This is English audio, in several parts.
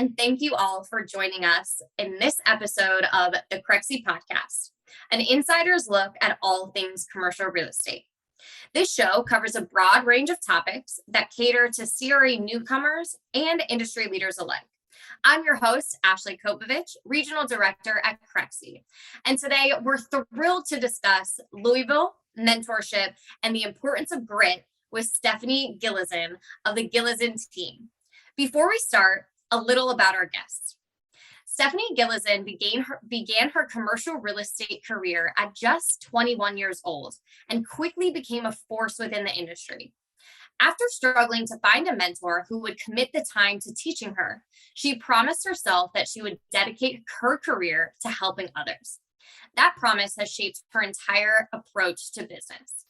and thank you all for joining us in this episode of the Crexi Podcast, an insider's look at all things commercial real estate. This show covers a broad range of topics that cater to CRE newcomers and industry leaders alike. I'm your host, Ashley Kobovitch, Regional Director at Crexi. And today we're thrilled to discuss Louisville, mentorship, and the importance of grit with Stephanie Gilezan of the Gillison team. Before we start, a little about our guest. Stephanie Gilezan began her commercial real estate career at just 21 years old and quickly became a force within the industry. After struggling to find a mentor who would commit the time to teaching her, she promised herself that she would dedicate her career to helping others. That promise has shaped her entire approach to business.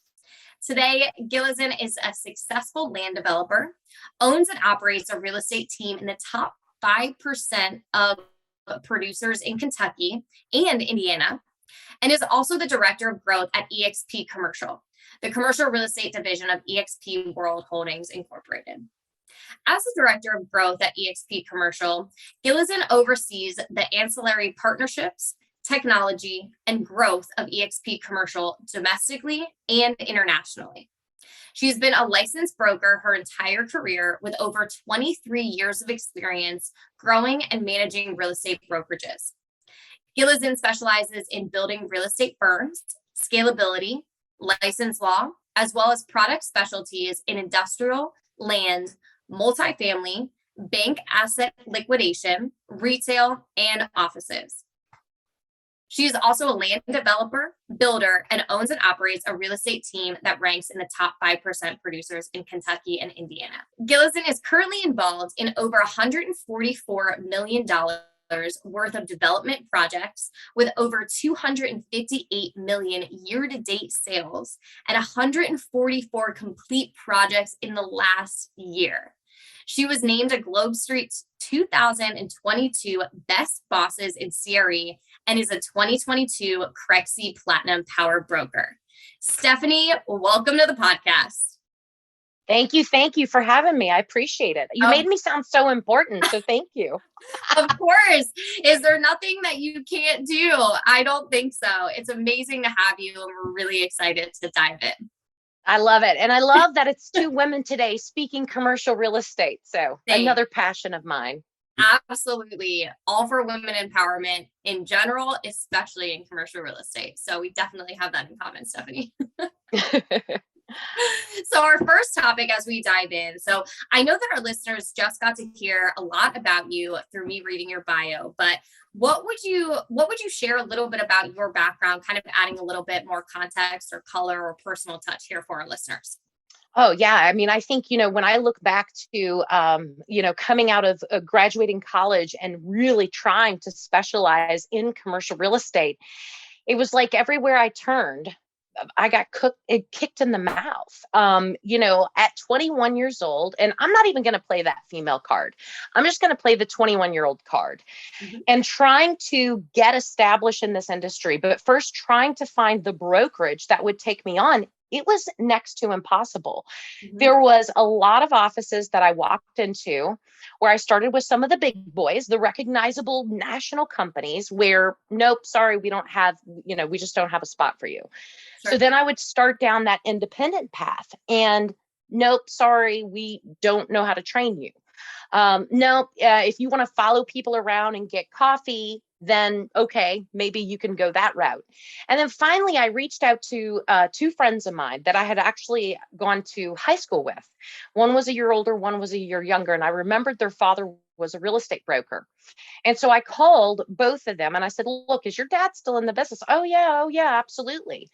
Today, Gillison is a successful land developer, owns and operates a real estate team in the top 5% of producers in Kentucky and Indiana, and is also the director of growth at eXp Commercial, the commercial real estate division of eXp World Holdings Incorporated. As the director of growth at eXp Commercial, Gillison oversees the ancillary partnerships, technology, and growth of eXp Commercial domestically and internationally. She's been a licensed broker her entire career with over 23 years of experience growing and managing real estate brokerages. Gillison specializes in building real estate firms, scalability, license law, as well as product specialties in industrial, land, multifamily, bank asset liquidation, retail, and offices. She is also a land developer, builder, and owns and operates a real estate team that ranks in the top 5% producers in Kentucky and Indiana. Gillison is currently involved in over $144 million worth of development projects with over 258 million year-to-date sales and 144 complete projects in the last year. She was named a GlobeStreet's 2022 Best Bosses in CRE and is a 2022 Crexi Platinum Power Broker. Stephanie, welcome to the podcast. Thank you for having me. I appreciate it. You made me sound so important, so thank you. Of course. Is there nothing that you can't do? I don't think so. It's amazing to have you, and we're really excited to dive in. I love it. And I love that it's two women today speaking commercial real estate. So another passion of mine. Absolutely. All for women empowerment in general, especially in commercial real estate. So we definitely have that in common, Stephanie. So our first topic as we dive in. So I know that our listeners just got to hear a lot about you through me reading your bio, but what would you share a little bit about your background, kind of adding a little bit more context or color or personal touch here for our listeners? Oh, yeah. I mean, I think, when I look back to, coming out of graduating college and really trying to specialize in commercial real estate, it was like everywhere I turned, I got kicked in the mouth. At 21 years old, and I'm not even going to play that female card. I'm just going to play the 21-year-old card and trying to get established in this industry, but first trying to find the brokerage that would take me on. It was next to impossible. There was a lot of offices that I walked into where I started with some of the big boys, the recognizable national companies where, nope, sorry, we don't have, we just don't have a spot for you. Sure. So then I would start down that independent path and nope, sorry, we don't know how to train you. If you want to follow people around and get coffee, then okay, maybe you can go that route. And then finally, I reached out to two friends of mine that I had actually gone to high school with. One was a year older, one was a year younger. And I remembered their father was a real estate broker. And so I called both of them and I said, look, is your dad still in the business? Oh yeah, absolutely.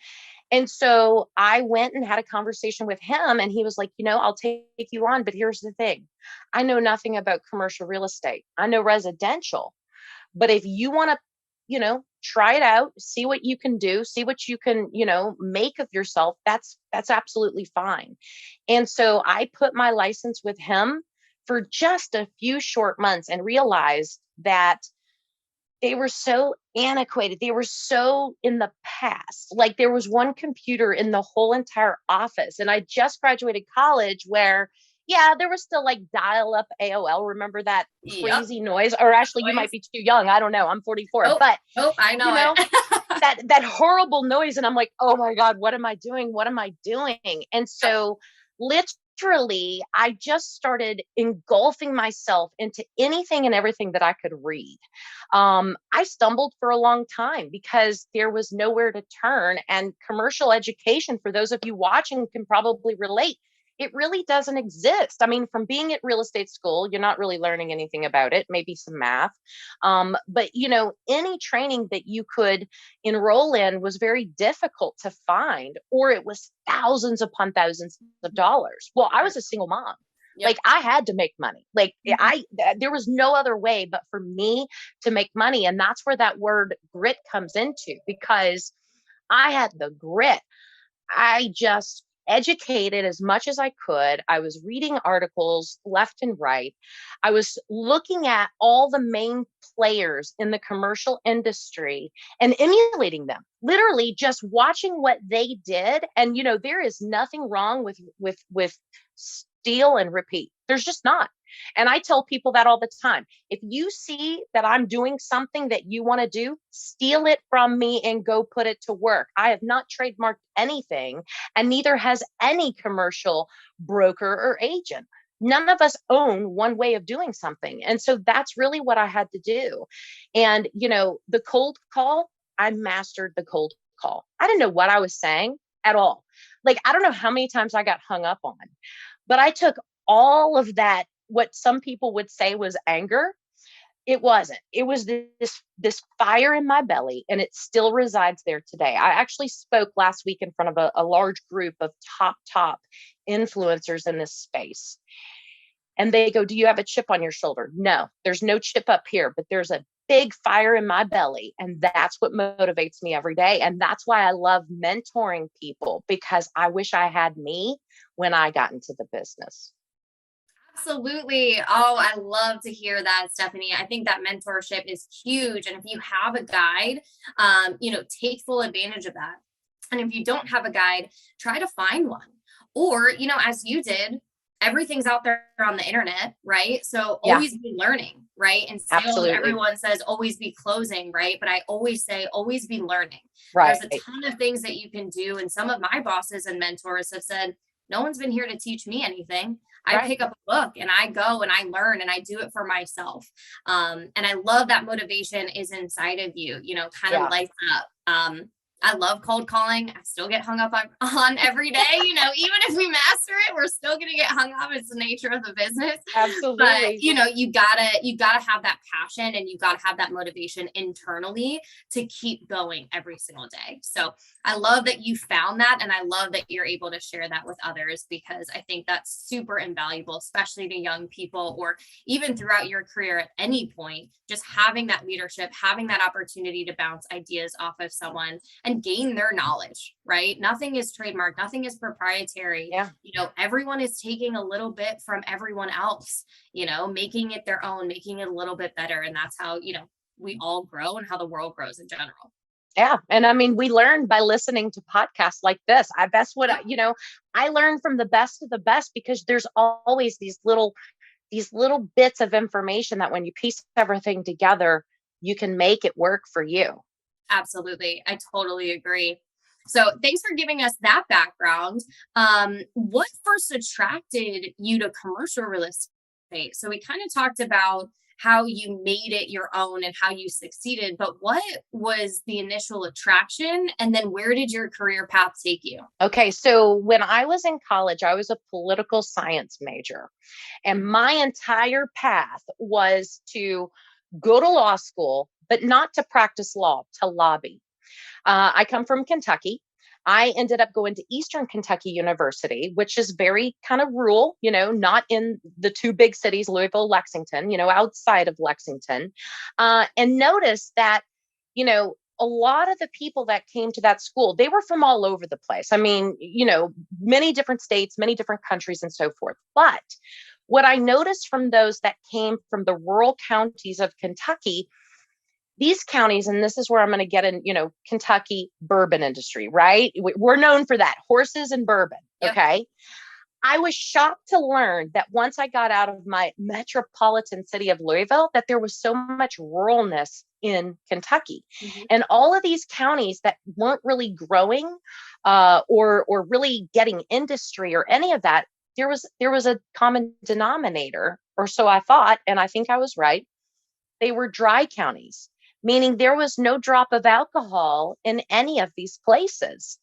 And so I went and had a conversation with him and he was like, I'll take you on, but here's the thing. I know nothing about commercial real estate. I know residential. But if you want to, try it out, see what you can do, see what you can, make of yourself, that's absolutely fine. And so I put my license with him for just a few short months and realized that they were so antiquated. They were so in the past. Like there was one computer in the whole entire office. And I just graduated college where Yeah, there was still like dial-up AOL. Remember that Yep. crazy noise? Or actually, you might be too young. I don't know. I'm 44. But I know it. that horrible noise. And I'm like, oh my God, what am I doing? What am I doing? And so literally, I just started engulfing myself into anything and everything that I could read. I stumbled for a long time because there was nowhere to turn. And commercial education, for those of you watching, can probably relate. It really doesn't exist. I mean, from being at real estate school, you're not really learning anything about it, maybe some math. But, any training that you could enroll in was very difficult to find, or it was thousands upon thousands of dollars. Well, I was a single mom. Yep. Like I had to make money. Like there was no other way but for me to make money. And that's where that word grit comes into, because I had the grit. I just educated as much as I could. I was reading articles left and right. I was looking at all the main players in the commercial industry and emulating them, literally just watching what they did. And, there is nothing wrong with steal and repeat. There's just not. And I tell people that all the time. If you see that I'm doing something that you want to do, steal it from me and go put it to work. I have not trademarked anything, and neither has any commercial broker or agent. None of us own one way of doing something. And so that's really what I had to do. And, the cold call, I mastered the cold call. I didn't know what I was saying at all. Like, I don't know how many times I got hung up on, but I took all of that, what some people would say was anger. It wasn't. It was this fire in my belly, and it still resides there today. I actually spoke last week in front of a large group of top influencers in this space. And they go, "Do you have a chip on your shoulder?" No, there's no chip up here, but there's a big fire in my belly. And that's what motivates me every day. And that's why I love mentoring people, because I wish I had me when I got into the business. Absolutely. Oh, I love to hear that, Stephanie. I think that mentorship is huge. And if you have a guide, take full advantage of that. And if you don't have a guide, try to find one. Or, as you did, everything's out there on the internet, right? So always be learning, right? And sales, Absolutely. everyone says always be closing, right? But I always say always be learning. Right. There's a ton of things that you can do. And some of my bosses and mentors have said, no one's been here to teach me anything. I pick up a book and I go and I learn and I do it for myself. And I love that motivation is inside of you, lights up. I love cold calling. I still get hung up on every day. Even if we master it, we're still going to get hung up. It's the nature of the business. Absolutely. But, you gotta have that passion, and you gotta have that motivation internally to keep going every single day. So I love that you found that. And I love that you're able to share that with others, because I think that's super invaluable, especially to young people, or even throughout your career at any point, just having that leadership, having that opportunity to bounce ideas off of someone and gain their knowledge, right? Nothing is trademarked, nothing is proprietary. Yeah. Everyone is taking a little bit from everyone else, making it their own, making it a little bit better. And that's how, we all grow and how the world grows in general. Yeah. And I mean, we learn by listening to podcasts like this. That's what, I learn from the best of the best, because there's always these little bits of information that when you piece everything together, you can make it work for you. Absolutely. I totally agree. So thanks for giving us that background. What first attracted you to commercial real estate? So we kind of talked about how you made it your own and how you succeeded, but what was the initial attraction? And then where did your career path take you? Okay. So when I was in college, I was a political science major, and my entire path was to go to law school, but not to practice law, to lobby. I come from Kentucky. I ended up going to Eastern Kentucky University, which is very kind of rural, not in the two big cities, Louisville, Lexington, outside of Lexington. And noticed that, a lot of the people that came to that school, they were from all over the place. I mean, many different states, many different countries and so forth. But what I noticed from those that came from the rural counties of Kentucky, these counties, and this is where I'm going to get in, Kentucky bourbon industry, right? We're known for that, horses and bourbon. Yep. Okay. I was shocked to learn that once I got out of my metropolitan city of Louisville, that there was so much ruralness in Kentucky. Mhm. And all of these counties that weren't really growing or really getting industry or any of that, there was a common denominator, or so I thought, and I think I was right. They were dry counties, meaning there was no drop of alcohol in any of these places.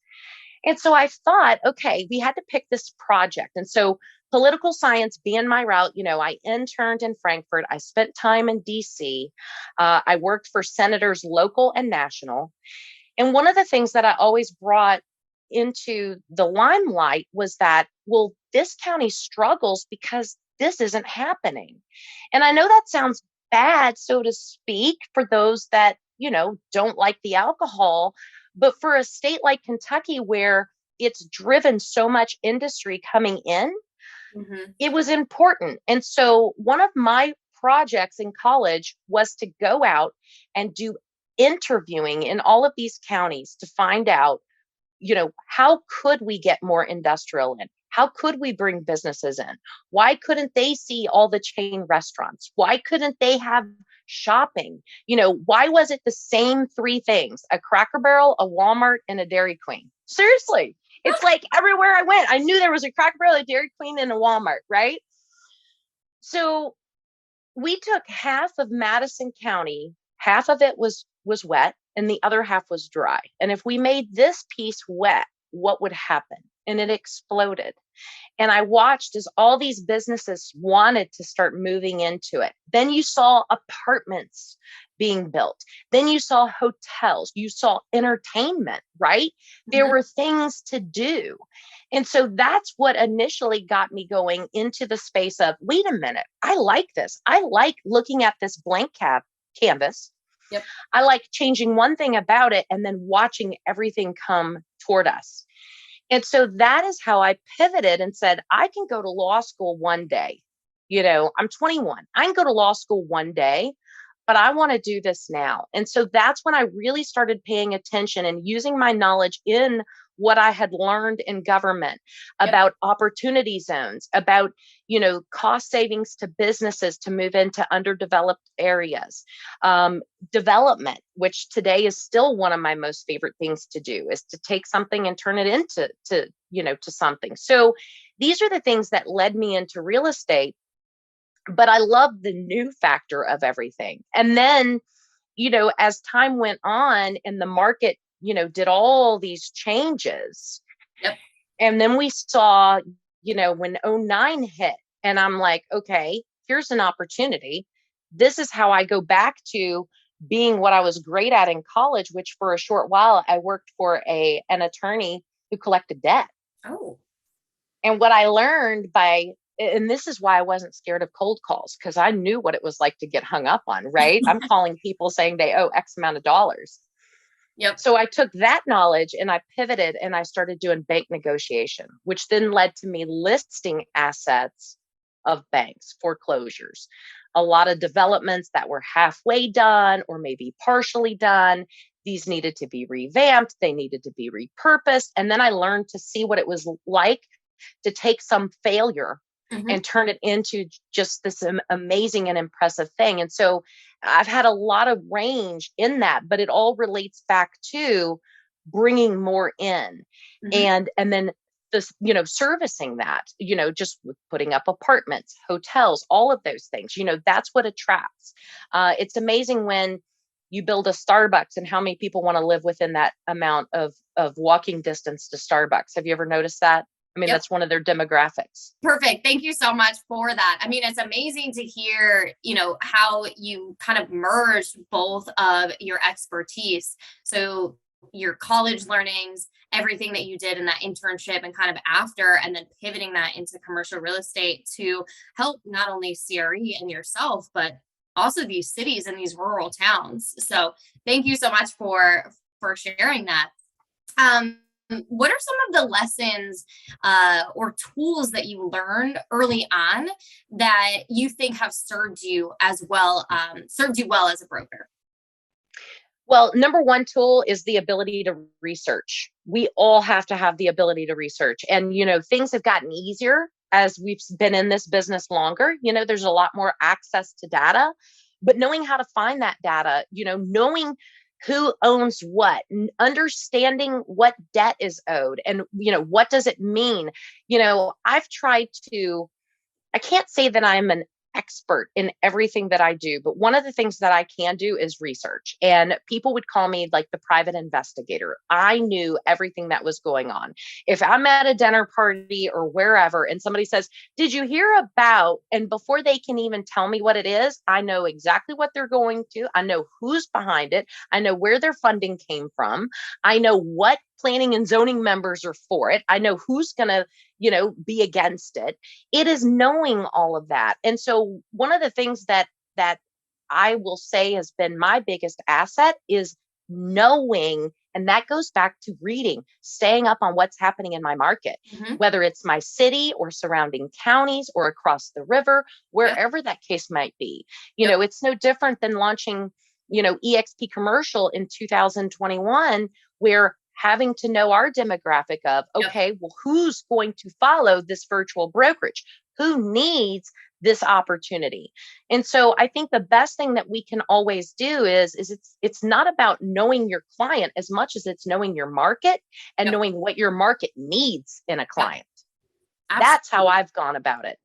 And so I thought, okay, we had to pick this project. And so political science being my route, I interned in Frankfurt. I spent time in DC. I worked for senators, local and national. And one of the things that I always brought into the limelight was that, well, this county struggles because this isn't happening. And I know that sounds bad, so to speak, for those that, don't like the alcohol. But for a state like Kentucky, where it's driven so much industry coming in, Mhm. it was important. And so one of my projects in college was to go out and do interviewing in all of these counties to find out, how could we get more industrial in? How could we bring businesses in? Why couldn't they see all the chain restaurants? Why couldn't they have shopping? Why was it the same three things? A Cracker Barrel, a Walmart, and a Dairy Queen? Seriously. It's like everywhere I went, I knew there was a Cracker Barrel, a Dairy Queen, and a Walmart, right? So we took half of Madison County, half of it was wet, and the other half was dry. And if we made this piece wet, what would happen? And it exploded. And I watched as all these businesses wanted to start moving into it. Then you saw apartments being built. Then you saw hotels. You saw entertainment, right? There Mhm. were things to do. And so that's what initially got me going into the space of, wait a minute, I like this. I like looking at this blank canvas. Yep. I like changing one thing about it and then watching everything come toward us. And so that is how I pivoted and said, I can go to law school one day. I'm 21. I can go to law school one day, but I want to do this now. And so that's when I really started paying attention and using my knowledge in what I had learned in government Yep. about opportunity zones, about, cost savings to businesses to move into underdeveloped areas, development, which today is still one of my most favorite things to do, is to take something and turn it into, to something. So these are the things that led me into real estate. But I love the new factor of everything. And then, as time went on and the market, did all these changes. Yep. And then we saw, when '09 hit, and I'm like, okay, here's an opportunity. This is how I go back to being what I was great at in college, which for a short while I worked for an attorney who collected debt. Oh. And what I learned and this is why I wasn't scared of cold calls, because I knew what it was like to get hung up on, right? I'm calling people saying they owe X amount of dollars. Yep. So I took that knowledge and I pivoted and I started doing bank negotiation, which then led to me listing assets of banks, foreclosures, a lot of developments that were halfway done or maybe partially done. These needed to be revamped. They needed to be repurposed. And then I learned to see what it was like to take some failure Mhm. and turn it into just this amazing and impressive thing. And so I've had a lot of range in that, but it all relates back to bringing more in Mhm. and then this, servicing that, just with putting up apartments, hotels, all of those things, that's what attracts. It's amazing when you build a Starbucks and how many people want to live within that amount of walking distance to Starbucks. Have you ever noticed that? I mean, Yep. that's one of their demographics. Perfect. Thank you so much for that. I mean, it's amazing to hear, how you kind of merged both of your expertise. So your college learnings, everything that you did in that internship and kind of after, and then pivoting that into commercial real estate to help not only CRE and yourself, but also these cities and these rural towns. So thank you so much for sharing that. What are some of the lessons or tools that you learned early on that you think have served you well as a broker? Well, number one tool is the ability to research. We all have to have the ability to research. And, things have gotten easier as we've been in this business longer. There's a lot more access to data, but knowing how to find that data, knowing who owns what, understanding what debt is owed and, what does it mean? I've tried to, I can't say that I'm an expert in everything that I do, but one of the things that I can do is research. And people would call me like the private investigator. I knew everything that was going on. If I'm at a dinner party or wherever and somebody says, "Did you hear about?" And before they can even tell me what it is, I know exactly what they're going to. I know who's behind it. I know where their funding came from. I know what planning and zoning members are for it. I know who's going to, be against it. It is knowing all of that. And so one of the things that I will say has been my biggest asset is knowing, and that goes back to reading, staying up on what's happening in my market, whether it's my city or surrounding counties or across the river, wherever that case might be. It's no different than launching, EXP commercial in 2021, where having to know our demographic of, okay, well, who's going to follow this virtual brokerage? Who needs this opportunity? And so I think the best thing that we can always do is it's not about knowing your client as much as it's knowing your market and knowing what your market needs in a client. That's how I've gone about it.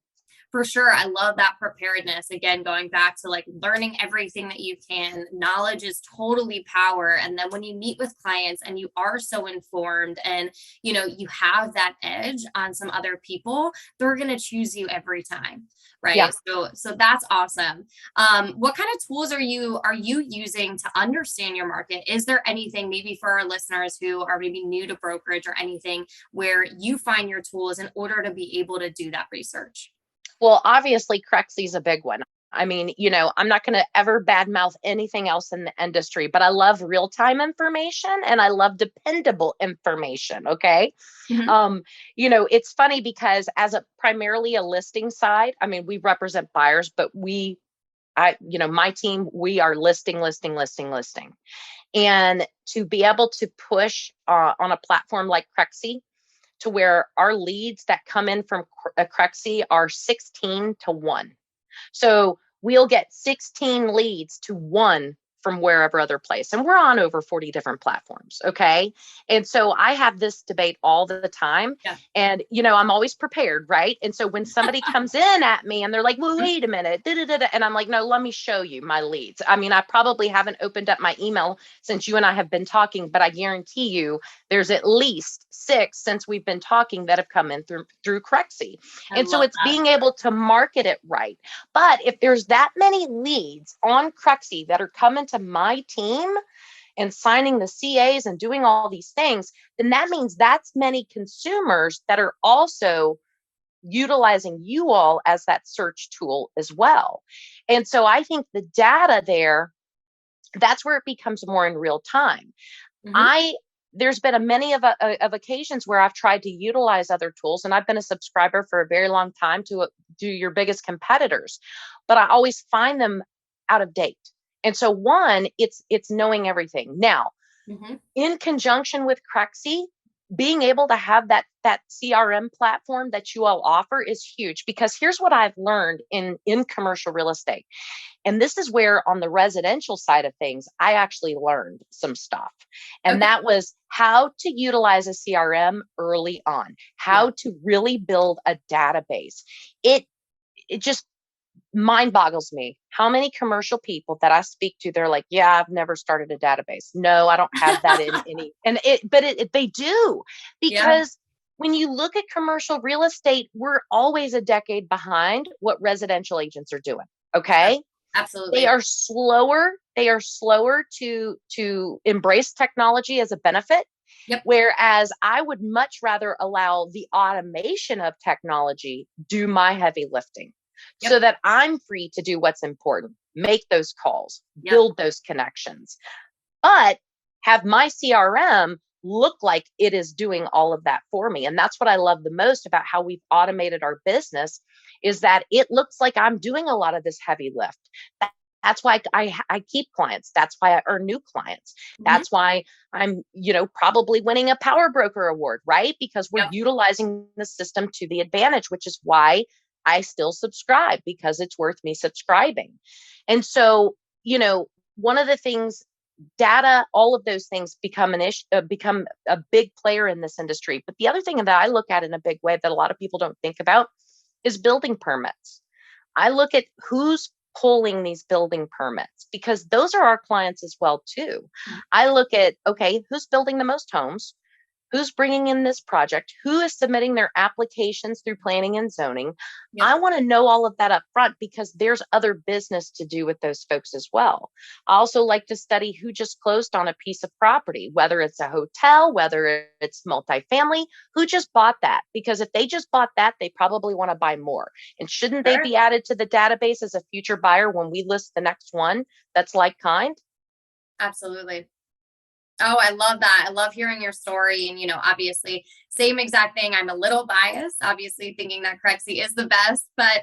For sure. I love that preparedness. Again, going back to like learning everything that you can. Knowledge is totally power. And then when you meet with clients and you are so informed and, you have that edge on some other people, they're going to choose you every time. Right. Yeah. So that's awesome. What kind of tools are you using to understand your market? Is there anything maybe for our listeners who are maybe new to brokerage or anything where you find your tools in order to be able to do that research? Well, obviously, Crexi is a big one. I mean, I'm not going to ever badmouth anything else in the industry, but I love real-time information and I love dependable information. Okay. Mm-hmm. It's funny because as primarily a listing side, I mean, we represent buyers, but my team, we are listing. And to be able to push on a platform like Crexi, to where our leads that come in from Crexi are 16 to 1. So we'll get 16 leads to 1 from wherever other place. And we're on over 40 different platforms. Okay. And so I have this debate all the time. Yeah. And, I'm always prepared. Right. And so when somebody comes in at me and they're like, well, wait a minute. And I'm like, no, let me show you my leads. I mean, I probably haven't opened up my email since you and I have been talking, but I guarantee you there's at least 6 since we've been talking that have come in through Crexi. And so it's being able to market it right. But if there's that many leads on Crexi that are coming to my team and signing the CAs and doing all these things, then that means that's many consumers that are also utilizing you all as that search tool as well. And so I think the data there, that's where it becomes more in real time. Mm-hmm. There's been many of occasions where I've tried to utilize other tools, and I've been a subscriber for a very long time to do your biggest competitors, but I always find them out of date. And so one, it's knowing everything. Now, mm-hmm. in conjunction with Crexi, being able to have that CRM platform that you all offer is huge, because here's what I've learned in commercial real estate. And this is where on the residential side of things, I actually learned some stuff. And that was how to utilize a CRM early on, how to really build a database. It just mind boggles me how many commercial people that I speak to, they're like, yeah, I've never started a database. No, I don't have that in any. And they do, because when you look at commercial real estate, we're always a decade behind what residential agents are doing. Okay. Absolutely. They are slower. They are slower to embrace technology as a benefit. Yep. Whereas I would much rather allow the automation of technology do my heavy lifting. Yep. So that I'm free to do what's important, make those calls, build those connections, but have my CRM look like it is doing all of that for me. And that's what I love the most about how we've automated our business, is that it looks like I'm doing a lot of this heavy lift. That's why I keep clients. That's why I earn new clients. Mhm. That's why I'm, probably winning a Power Broker award, right? Because we're Yep. utilizing the system to the advantage, which is why I still subscribe, because it's worth me subscribing. And so, one of the things, data, all of those things become become a big player in this industry. But the other thing that I look at in a big way that a lot of people don't think about is building permits. I look at who's pulling these building permits, because those are our clients as well too. Mhm. I look at, okay, who's building the most homes? Who's bringing in this project? Who is submitting their applications through planning and zoning? Yep. I want to know all of that up front, because there's other business to do with those folks as well. I also like to study who just closed on a piece of property, whether it's a hotel, whether it's multifamily, who just bought that. Because if they just bought that, they probably want to buy more. And shouldn't they Sure. be added to the database as a future buyer when we list the next one that's like kind? Absolutely. Oh, I love that. I love hearing your story. And, obviously, same exact thing. I'm a little biased, obviously, thinking that Crexi is the best, but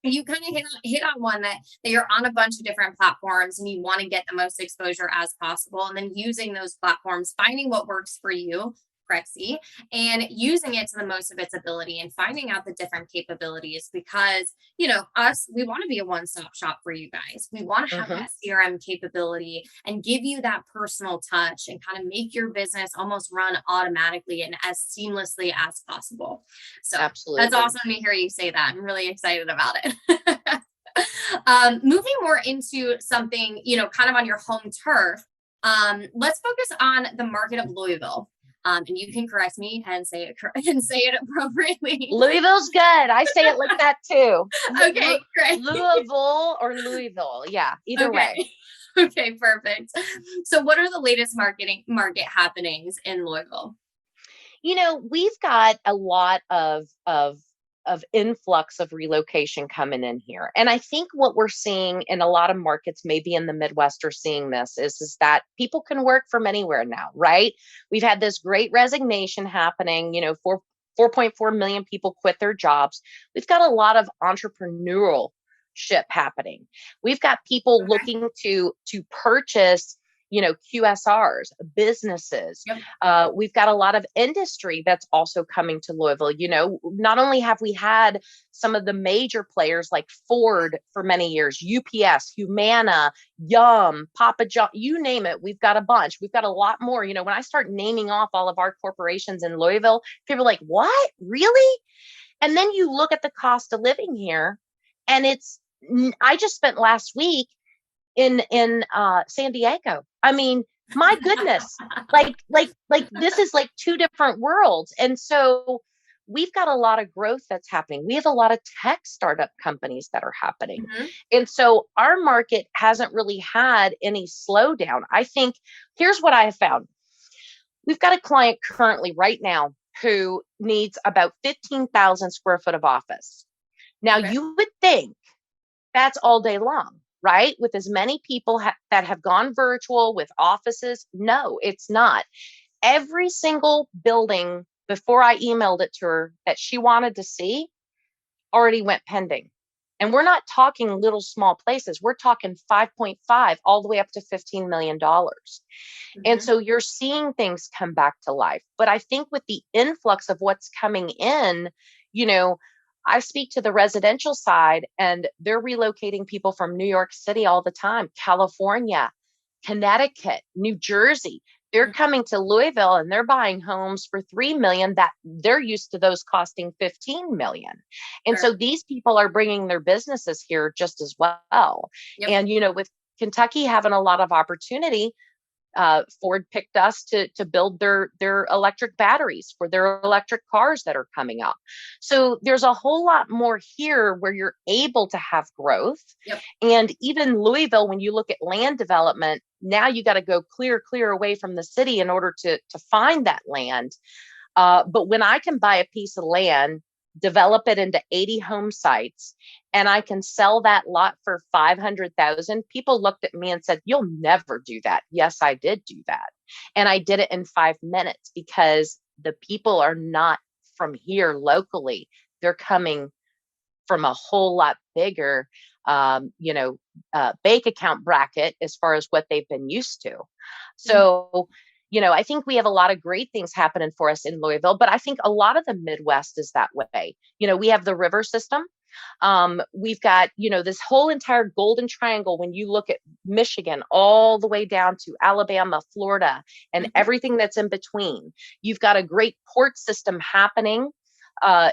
you kind of hit on one that you're on a bunch of different platforms and you want to get the most exposure as possible. And then using those platforms, finding what works for you, Crexi, and using it to the most of its ability and finding out the different capabilities because, we want to be a one-stop shop for you guys. We want to have Hmm. that CRM capability and give you that personal touch and kind of make your business almost run automatically and as seamlessly as possible. So that's Absolutely. awesome to hear you say that. I'm really excited about it. Moving more into something, kind of on your home turf, let's focus on the market of Louisville. And you can correct me and say it and say it appropriately. Louisville's good. I say it like that too. Okay, great. Louisville or Louisville. Yeah, either Okay. way. Okay, perfect. So what are the latest market happenings in Louisville? We've got a lot of influx of relocation coming in here. And I think what we're seeing in a lot of markets, maybe in the Midwest, are seeing this is that people can work from anywhere now, right? We've had this great resignation happening, 4.4 million people quit their jobs. We've got a lot of entrepreneurship happening. We've got people Okay. looking to purchase, QSRs, businesses. Yep. We've got a lot of industry that's also coming to Louisville. Not only have we had some of the major players like Ford for many years, UPS, Humana, Yum, Papa John, you name it. We've got a bunch. We've got a lot more. When I start naming off all of our corporations in Louisville, people are like, what? Really? And then you look at the cost of living here, and I just spent last week in San Diego. I mean, my goodness, like this is like two different worlds. And so we've got a lot of growth that's happening. We have a lot of tech startup companies that are happening. Mhm. And so our market hasn't really had any slowdown. I think here's what I have found. We've got a client currently right now who needs about 15,000 square foot of office. Now, Okay. you would think that's all day long, right? With as many people that have gone virtual with offices. No, it's not. Every single building before I emailed it to her that she wanted to see already went pending. And we're not talking little small places. We're talking 5.5 all the way up to $15 million. And Mhm. so you're seeing things come back to life. But I think with the influx of what's coming in, you know, I speak to the residential side and they're relocating people from New York City all the time, California, Connecticut, New Jersey. They're coming to Louisville and they're buying homes for 3 million that they're used to those costing 15 million. And Sure. so these people are bringing their businesses here just as well. Yep. And with Kentucky having a lot of opportunity, Ford picked us to build their electric batteries for their electric cars that are coming up. So there's a whole lot more here where you're able to have growth. Yep. And even Louisville, when you look at land development, now you got to go clear away from the city in order to find that land. But when I can buy a piece of land, develop it into 80 home sites, and I can sell that lot for 500,000, people looked at me and said, "You'll never do that." Yes, I did do that. And I did it in 5 minutes because the people are not from here locally. They're coming from a whole lot bigger, bank account bracket as far as what they've been used to. So, I think we have a lot of great things happening for us in Louisville, but I think a lot of the Midwest is that way. We have the river system. We've got, this whole entire Golden Triangle. When you look at Michigan all the way down to Alabama, Florida, and everything that's in between, you've got a great port system happening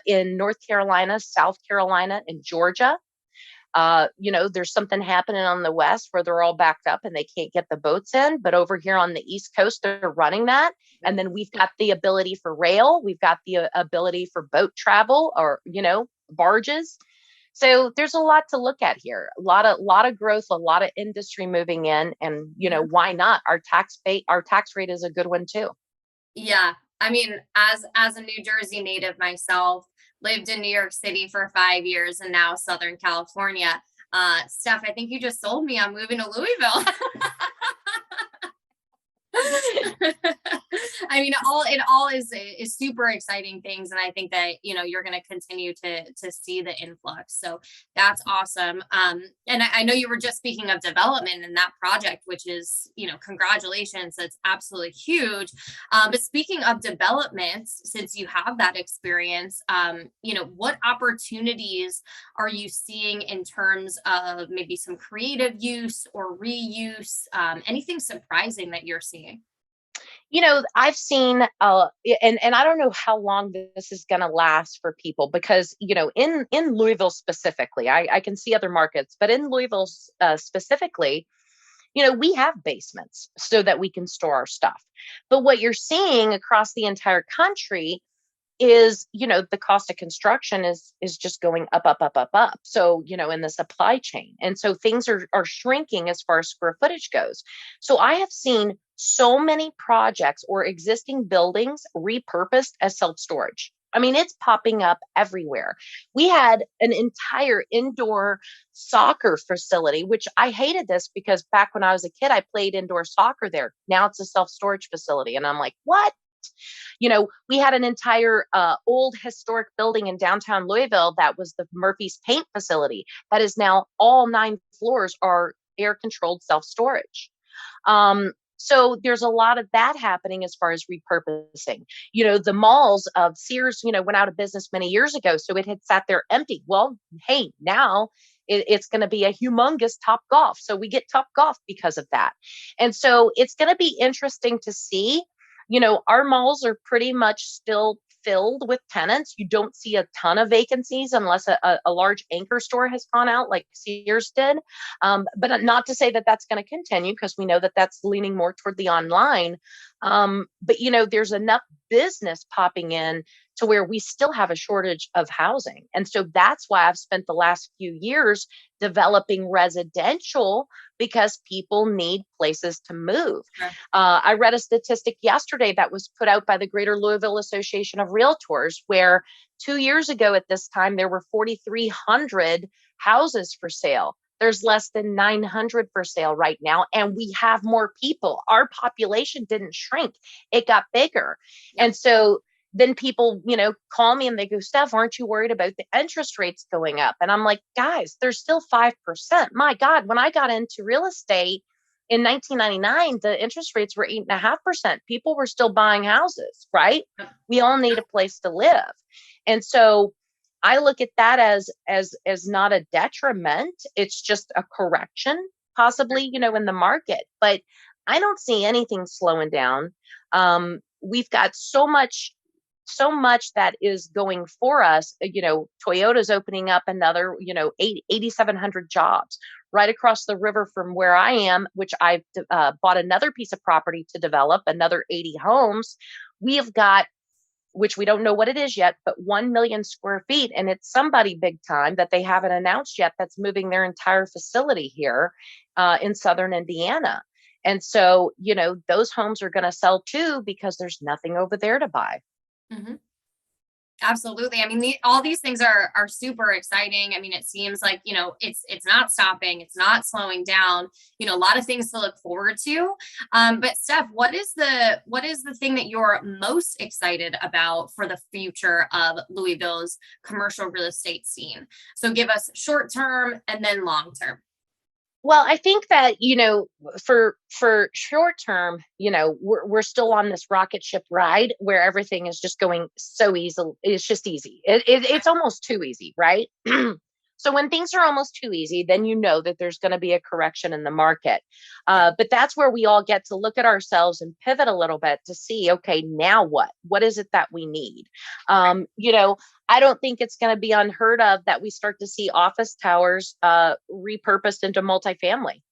in North Carolina, South Carolina, and Georgia. There's something happening on the West where they're all backed up and they can't get the boats in. But over here on the East Coast, they're running that. And then we've got the ability for rail. We've got the ability for boat travel or, barges. So there's a lot to look at here. A lot of growth, a lot of industry moving in, and why not? Our tax rate is a good one too. Yeah, I mean, as a New Jersey native myself, lived in New York City for 5 years and now Southern California. Steph, I think you just sold me. I'm moving to Louisville. I mean, it all is super exciting things. And I think that, you're going to continue to see the influx. So that's awesome. And I know you were just speaking of development in that project, which is, congratulations. That's absolutely huge. But speaking of development, since you have that experience, what opportunities are you seeing in terms of maybe some creative use or reuse, anything surprising that you're seeing? I've seen, and I don't know how long this is going to last for people because, in Louisville specifically, I can see other markets, but in Louisville specifically, we have basements so that we can store our stuff. But what you're seeing across the entire country is, the cost of construction is just going up, up, up, up, up. So, in the supply chain. And so things are shrinking as far as square footage goes. So I have seen so many projects or existing buildings repurposed as self-storage. I mean, it's popping up everywhere. We had an entire indoor soccer facility, which I hated this because back when I was a kid, I played indoor soccer there. Now it's a self-storage facility. And I'm like, what? We had an entire old historic building in downtown Louisville that was the Murphy's Paint facility. That is now all 9 floors are air controlled self-storage. So there's a lot of that happening as far as repurposing. The malls of Sears, went out of business many years ago. So it had sat there empty. Well, hey, now it's going to be a humongous Topgolf. So we get Topgolf because of that. And so it's going to be interesting to see. Our malls are pretty much still filled with tenants. You don't see a ton of vacancies unless a large anchor store has gone out like Sears did. But not to say that that's going to continue because we know that that's leaning more toward the online. But, there's enough business popping in to where we still have a shortage of housing. And so that's why I've spent the last few years developing residential because people need places to move. Sure. I read a statistic yesterday that was put out by the Greater Louisville Association of Realtors, where 2 years ago at this time, there were 4,300 houses for sale. There's less than 900 for sale right now. And we have more people. Our population didn't shrink. It got bigger. Yep. And so then people, call me and they go, Steph, aren't you worried about the interest rates going up? And I'm like, guys, they're still 5%. My God, when I got into real estate in 1999, the interest rates were 8.5%. People were still buying houses, right? We all need a place to live. And so I look at that as not a detriment. It's just a correction, possibly, in the market. But I don't see anything slowing down. We've got so much that is going for us. Toyota's opening up another, 8,700 jobs right across the river from where I am, which I've bought another piece of property to develop, another 80 homes. We have got, which we don't know what it is yet, but 1 million square feet. And it's somebody big time that they haven't announced yet that's moving their entire facility here in Southern Indiana. And so, those homes are going to sell too because there's nothing over there to buy. Mm-hmm. Absolutely. I mean, all these things are super exciting. I mean, it seems like, it's not stopping, it's not slowing down. A lot of things to look forward to. But Steph, what is the thing that you're most excited about for the future of Louisville's commercial real estate scene? So give us short term and then long term. Well, I think that, for short term, we're still on this rocket ship ride where everything is just going so easy. It's just easy. It's almost too easy, right? So when things are almost too easy, then you know that there's going to be a correction in the market. But that's where we all get to look at ourselves and pivot a little bit to see, okay, now what? What is it that we need? I don't think it's going to be unheard of that we start to see office towers repurposed into multifamily.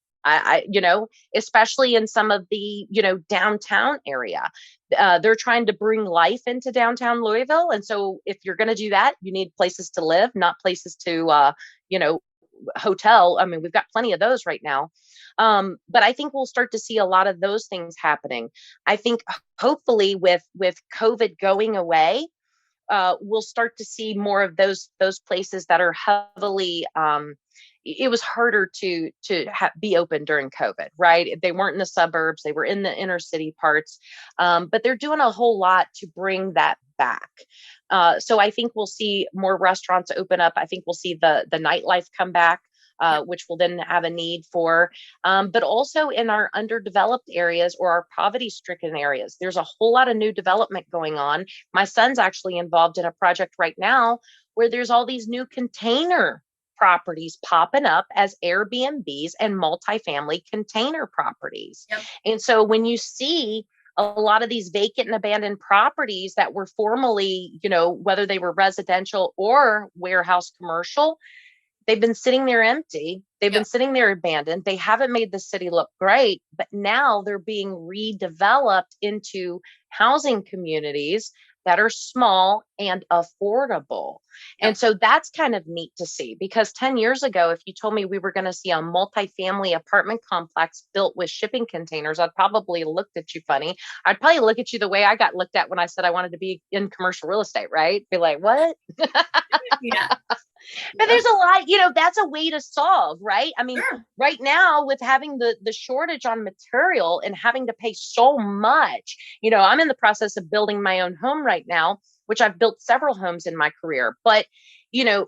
Especially in some of the, downtown area, they're trying to bring life into downtown Louisville. And so if you're going to do that, you need places to live, not places to, hotel. I mean, we've got plenty of those right now. But I think we'll start to see a lot of those things happening. I think hopefully with COVID going away, we'll start to see more of those places that are heavily, it was harder to be open during COVID, right? They weren't in the suburbs, they were in the inner city parts, but they're doing a whole lot to bring that back. So I think we'll see more restaurants open up. I think we'll see the nightlife come back. Which will then have a need for, but also in our underdeveloped areas or our poverty-stricken areas, there's a whole lot of new development going on. My son's actually involved in a project right now where there's all these new container properties popping up as Airbnbs and multifamily container properties. Yep. And so when you see a lot of these vacant and abandoned properties that were formerly, whether they were residential or warehouse commercial, they've been sitting there empty. They've been sitting there abandoned. They haven't made the city look great, but now they're being redeveloped into housing communities that are small and affordable. And so that's kind of neat to see, because 10 years ago, if you told me we were going to see a multifamily apartment complex built with shipping containers, I'd probably looked at you funny. I'd probably look at you the way I got looked at when I said I wanted to be in commercial real estate, right? Be like, what? Yeah. But there's a lot, that's a way to solve, right? I mean, right now with having the shortage on material and having to pay so much, I'm in the process of building my own home right now, which I've built several homes in my career. But,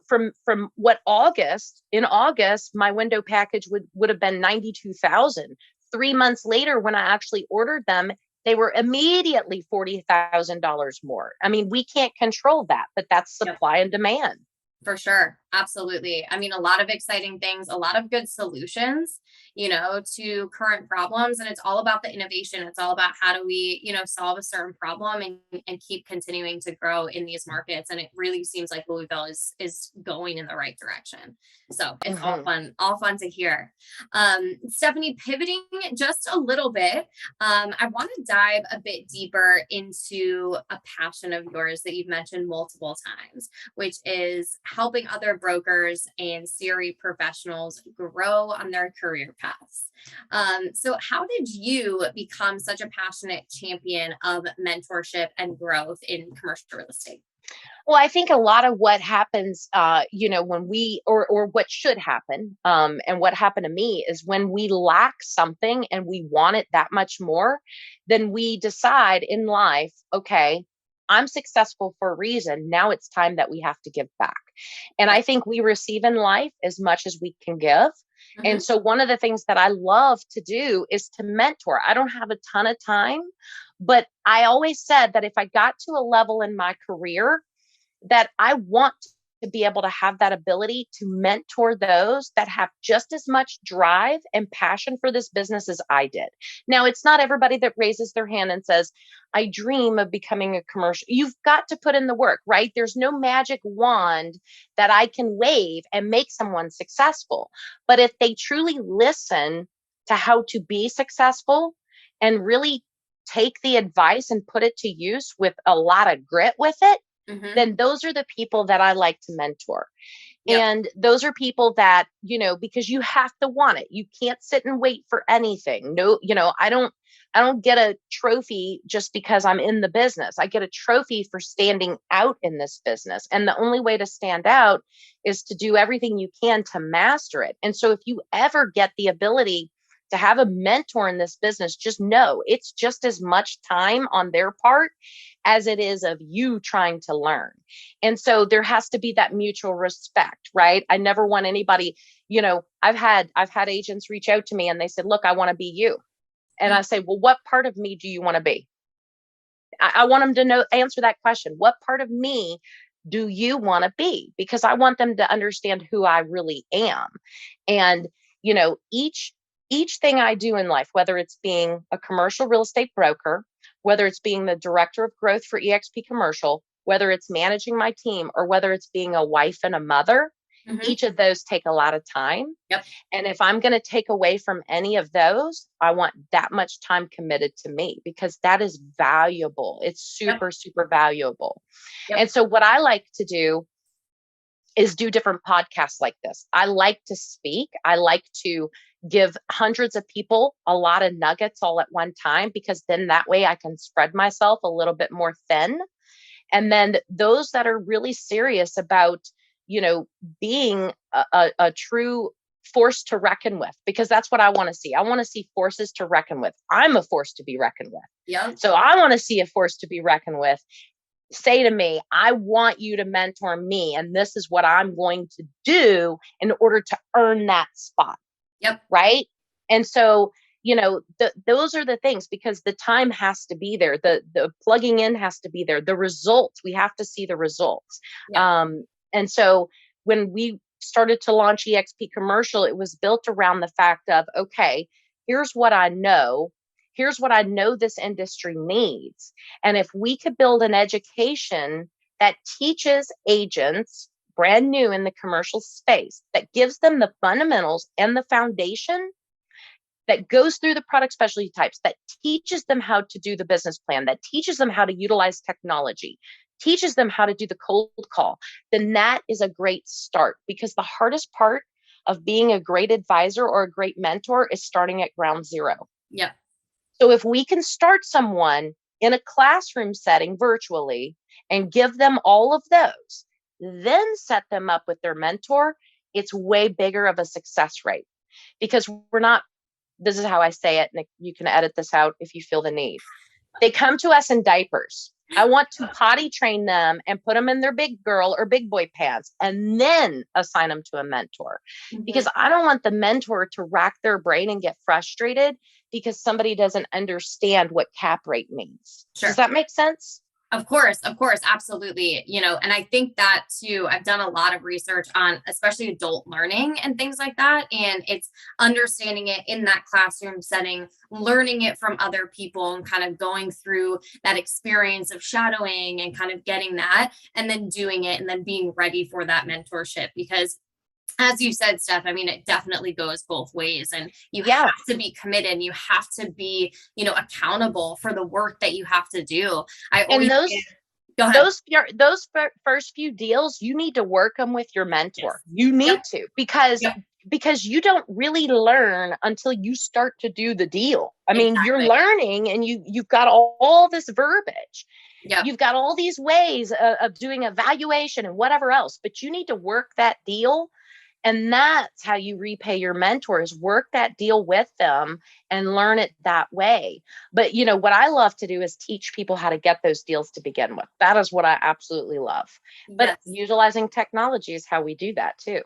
from in August, my window package would have been $92,000. 3 months later, when I actually ordered them, they were immediately $40,000 more. I mean, we can't control that, but that's supply and demand. For sure. Absolutely. I mean, a lot of exciting things, a lot of good solutions, to current problems. And it's all about the innovation. It's all about how do we, solve a certain problem and keep continuing to grow in these markets. And it really seems like Louisville is going in the right direction. So it's all fun to hear. Stephanie, pivoting just a little bit, I want to dive a bit deeper into a passion of yours that you've mentioned multiple times, which is helping other brokers and CRE professionals grow on their career paths. So how did you become such a passionate champion of mentorship and growth in commercial real estate? Well, I think a lot of what happens, when we, or what should happen, and what happened to me is when we lack something and we want it that much more, then we decide in life, okay, I'm successful for a reason. Now it's time that we have to give back. And I think we receive in life as much as we can give. And so one of the things that I love to do is to mentor. I don't have a ton of time, but I always said that if I got to a level in my career that I want to be able to have that ability to mentor those that have just as much drive and passion for this business as I did. Now, it's not everybody that raises their hand and says, I dream of becoming a commercial. You've got to put in the work, right? There's no magic wand that I can wave and make someone successful. But if they truly listen to how to be successful and really take the advice and put it to use with a lot of grit with it, then those are the people that I like to mentor. Yep. And those are people that, because you have to want it. You can't sit and wait for anything. No, I don't get a trophy just because I'm in the business. I get a trophy for standing out in this business. And the only way to stand out is to do everything you can to master it. And so if you ever get the ability to have a mentor in this business, just know it's just as much time on their part as it is of you trying to learn. And so there has to be that mutual respect, right? I never want anybody, I've had agents reach out to me and they said, look, I want to be you. And I say, well, what part of me do you want to be? I want them to answer that question. What part of me do you want to be? Because I want them to understand who I really am. And, each thing I do in life, whether it's being a commercial real estate broker, whether it's being the director of growth for eXp Commercial, whether it's managing my team, or whether it's being a wife and a mother, each of those take a lot of time. Yep. And if I'm going to take away from any of those, I want that much time committed to me, because that is valuable. It's super, super valuable. Yep. And so what I like to do is do different podcasts like this. I like to speak. I like to give hundreds of people a lot of nuggets all at one time, because then that way I can spread myself a little bit more thin. And then those that are really serious about, being a true force to reckon with, because that's what I want to see. I want to see forces to reckon with. I'm a force to be reckoned with. Yeah. So I want to see a force to be reckoned with. Say to me, I want you to mentor me, and this is what I'm going to do in order to earn that spot. Yep. Right. And so, those are the things, because the time has to be there. The plugging in has to be there. The results, we have to see the results. Yep. And so when we started to launch eXp Commercial, it was built around the fact of, okay, here's what I know. Here's what I know this industry needs. And if we could build an education that teaches agents brand new in the commercial space, that gives them the fundamentals and the foundation, that goes through the product specialty types, that teaches them how to do the business plan, that teaches them how to utilize technology, teaches them how to do the cold call, then that is a great start. Because the hardest part of being a great advisor or a great mentor is starting at ground zero. Yeah. So if we can start someone in a classroom setting virtually and give them all of those, then set them up with their mentor, it's way bigger of a success rate. Because this is how I say it, and you can edit this out if you feel the need. They come to us in diapers. I want to potty train them and put them in their big girl or big boy pants, and then assign them to a mentor. Because I don't want the mentor to rack their brain and get frustrated because somebody doesn't understand what cap rate means. Sure. Does that make sense? Of course, absolutely. And I think that too, I've done a lot of research on especially adult learning and things like that. And it's understanding it in that classroom setting, learning it from other people, and kind of going through that experience of shadowing and kind of getting that, and then doing it, and then being ready for that mentorship. Because as you said, Steph, I mean, it definitely goes both ways, and you have to be committed, and you have to be, accountable for the work that you have to do. Those first few deals, you need to work them with your mentor. Yes. You need to, because you don't really learn until you start to do the deal. I mean, you're learning, and you've got all this verbiage. Yep. You've got all these ways of doing evaluation and whatever else, but you need to work that deal. And that's how you repay your mentors. Work that deal with them and learn it that way. But, what I love to do is teach people how to get those deals to begin with. That is what I absolutely love. But utilizing technology is how we do that too.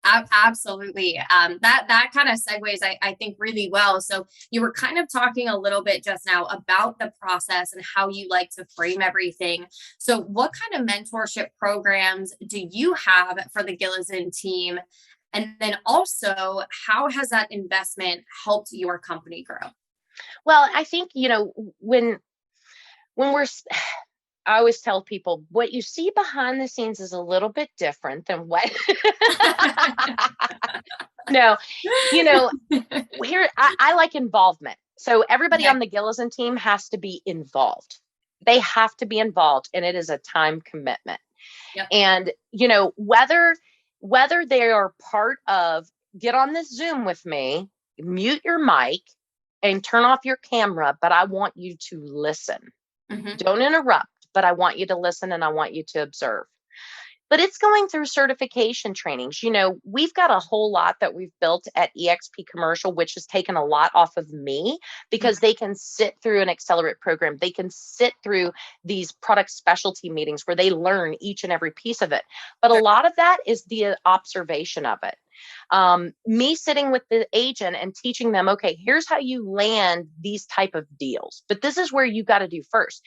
Absolutely. That kind of segues, I think, really well. So you were kind of talking a little bit just now about the process and how you like to frame everything. So what kind of mentorship programs do you have for the Gillison team? And then also, how has that investment helped your company grow? Well, I think, when I always tell people what you see behind the scenes is a little bit different than what. No, here I like involvement. So everybody on the Gillison team has to be involved. They have to be involved, and it is a time commitment. Yep. And, whether they are part of, get on this Zoom with me, mute your mic and turn off your camera, but I want you to listen. Mm-hmm. Don't interrupt, but I want you to listen and I want you to observe. But it's going through certification trainings. We've got a whole lot that we've built at eXp Commercial, which has taken a lot off of me because they can sit through an accelerate program. They can sit through these product specialty meetings where they learn each and every piece of it. But a lot of that is the observation of it. Me sitting with the agent and teaching them, okay, here's how you land these type of deals, but this is where you got to do first.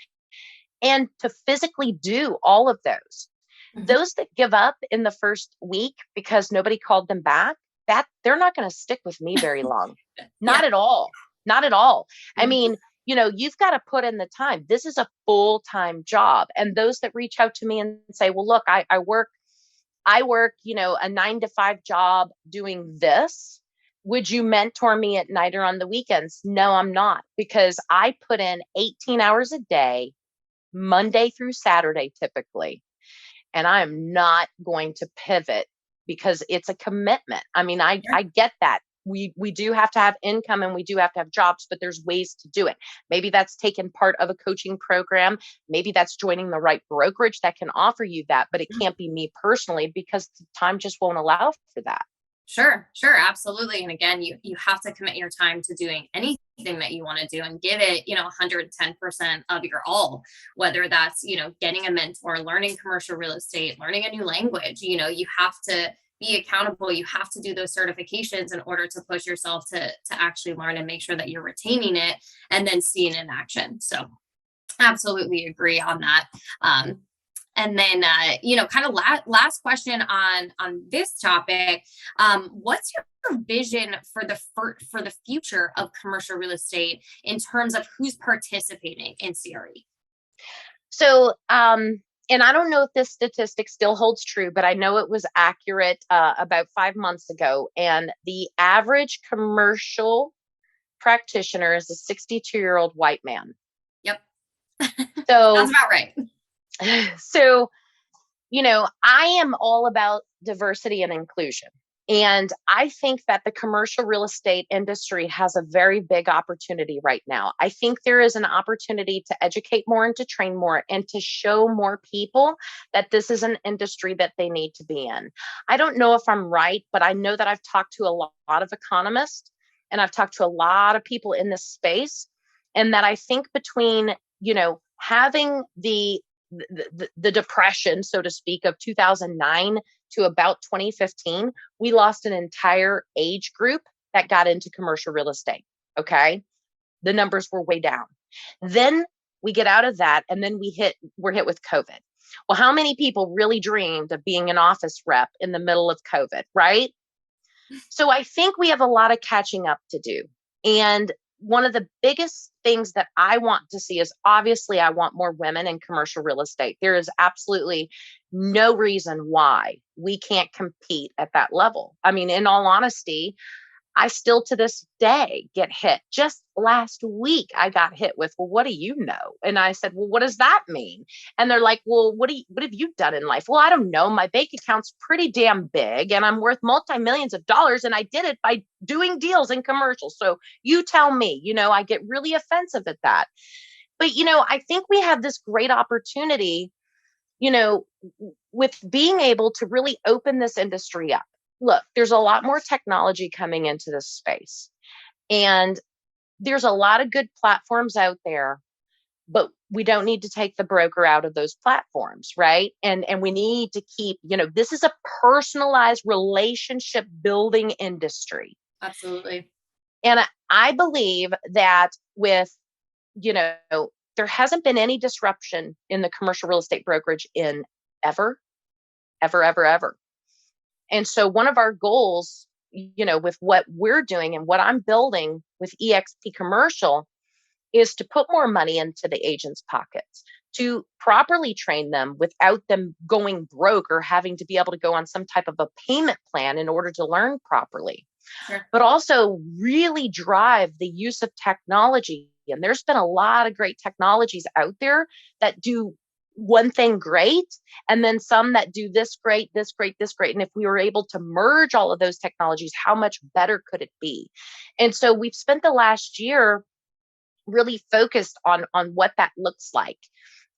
And to physically do all of those. Those that give up in the first week because nobody called them back, that they're not going to stick with me very long. Not at all. Not at all. I mean, you've got to put in the time. This is a full-time job. And those that reach out to me and say, well, look, I work, a 9-to-5 job doing this. Would you mentor me at night or on the weekends? No, I'm not, because I put in 18 hours a day, Monday through Saturday, typically. And I am not going to pivot because it's a commitment. I mean, I get that. We do have to have income and we do have to have jobs, but there's ways to do it. Maybe that's taking part of a coaching program. Maybe that's joining the right brokerage that can offer you that, but it can't be me personally because the time just won't allow for that. Sure, absolutely. And again, you have to commit your time to doing anything that you want to do and give it, 110% of your all, whether that's, getting a mentor, learning commercial real estate, learning a new language. You have to be accountable. You have to do those certifications in order to push yourself to actually learn and make sure that you're retaining it and then seeing it in action. So absolutely agree on that. And then, kind of last question on this topic. What's your vision for the future of commercial real estate in terms of who's participating in CRE? So, and I don't know if this statistic still holds true, but I know it was accurate about 5 months ago. And the average commercial practitioner is a 62-year-old white man. Yep. So sounds about right. So, I am all about diversity and inclusion. And I think that the commercial real estate industry has a very big opportunity right now. I think there is an opportunity to educate more and to train more and to show more people that this is an industry that they need to be in. I don't know if I'm right, but I know that I've talked to a lot of economists and I've talked to a lot of people in this space. And that I think between, having the depression, so to speak, of 2009 to about 2015, we lost an entire age group that got into commercial real estate. Okay. The numbers were way down. Then we get out of that and then we're hit with COVID. Well, how many people really dreamed of being an office rep in the middle of COVID, right? So I think we have a lot of catching up to do. And one of the biggest things that I want to see is obviously I want more women in commercial real estate. There is absolutely no reason why we can't compete at that level. I mean, in all honesty, I still to this day get hit. Just last week, I got hit with, well, what do you know? And I said, well, what does that mean? And they're like, well, what have you done in life? Well, I don't know. My bank account's pretty damn big and I'm worth multi-millions of dollars. And I did it by doing deals in commercial. So you tell me, I get really offensive at that. But, I think we have this great opportunity, with being able to really open this industry up. Look, there's a lot more technology coming into this space and there's a lot of good platforms out there, but we don't need to take the broker out of those platforms, right? And we need to keep, this is a personalized relationship building industry. Absolutely. And I believe that with, there hasn't been any disruption in the commercial real estate brokerage in ever. And so one of our goals, with what we're doing and what I'm building with eXp Commercial is to put more money into the agents' pockets, to properly train them without them going broke or having to be able to go on some type of a payment plan in order to learn properly. Sure. But also really drive the use of technology And there's been a lot of great technologies out there that do one thing great, and then some that do this great, this great, this great. And if we were able to merge all of those technologies, how much better could it be? And so we've spent the last year really focused on what that looks like.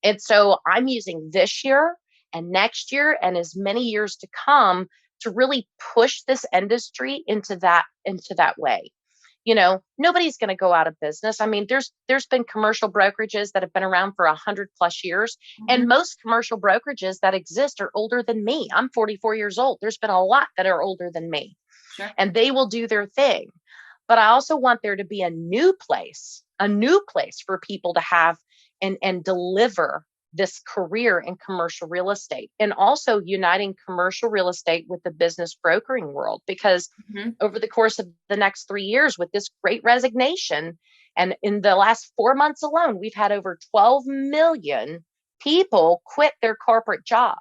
And so I'm using this year and next year and as many years to come to really push this industry into that way. Nobody's going to go out of business. I mean, there's been commercial brokerages that have been around for 100+ years, and most commercial brokerages that exist are older than me. I'm 44 years old. There's been a lot that are older than me, Sure. and they will do their thing. But I also want there to be a new place for people to have and deliver this career in commercial real estate, and also uniting commercial real estate with the business brokering world. Because over the course of the next 3 years, with this great resignation, and in the last 4 months alone, we've had over 12 million people quit their corporate job.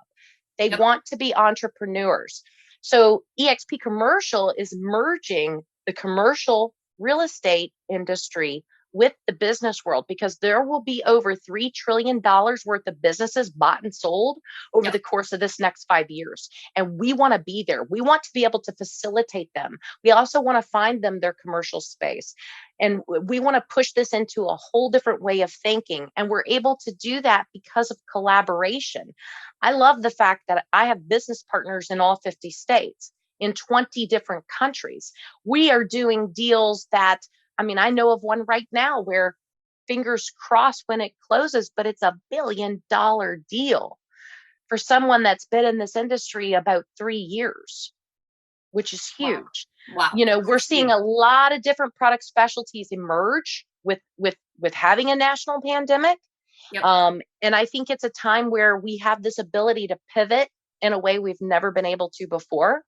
They want to be entrepreneurs. So EXP Commercial is merging the commercial real estate industry with the business world, because there will be over $3 trillion worth of businesses bought and sold over the course of this next 5 years. And we want to be there. We want to be able to facilitate them. We also want to find them their commercial space. And we want to push this into a whole different way of thinking. And we're able to do that because of collaboration. I love the fact that I have business partners in all 50 states, in 20 different countries. We are doing deals that, I know of one right now where, fingers crossed when it closes, but it's $1 billion deal for someone that's been in this industry about 3 years, which is huge. Wow. We're seeing a lot of different product specialties emerge with having a national pandemic. And I think it's a time where we have this ability to pivot in a way we've never been able to before.